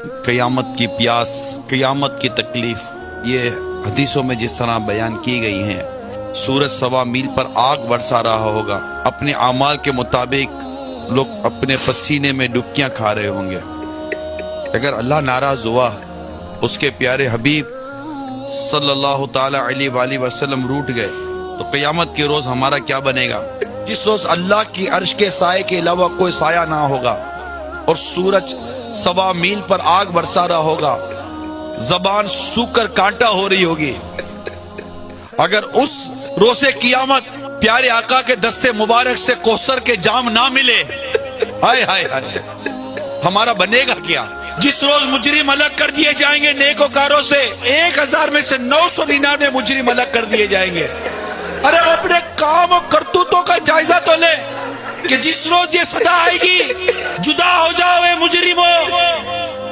قیامت کی پیاس، قیامت کی تکلیف، یہ حدیثوں میں جس طرح بیان کی گئی ہیں۔ سورج 1.25 میل پر آگ برسا رہا ہوگا، اپنے اعمال کے مطابق لوگ اپنے پسینے میں ڈبکیاں کھا رہے ہوں گے۔ اگر اللہ ناراض ہوا، اس کے پیارے حبیب صلی اللہ تعالی علیہ وآلہ وسلم روٹ گئے، تو قیامت کے روز ہمارا کیا بنے گا؟ جس روز اللہ کی عرش کے سائے کے علاوہ کوئی سایہ نہ ہوگا، اور سورج 1.25 میل پر آگ برسا رہا ہوگا، زبان سوکھ کر کانٹا ہو رہی ہوگی۔ اگر اس روز قیامت پیارے آقا کے دستے مبارک سے کوثر کے جام نہ ملے، ہائے ہائے ہائے، ہمارا بنے گا کیا؟ جس روز مجرم الگ کر دیے جائیں گے نیکوکاروں سے، 1000 میں سے 999 مجرم الگ کر دیے جائیں گے۔ ارے اپنے کام اور کرتوتوں کا جائزہ تو لے کہ جس روز یہ صدا آئے گی، جدا ہو جاؤ اے مجرموں،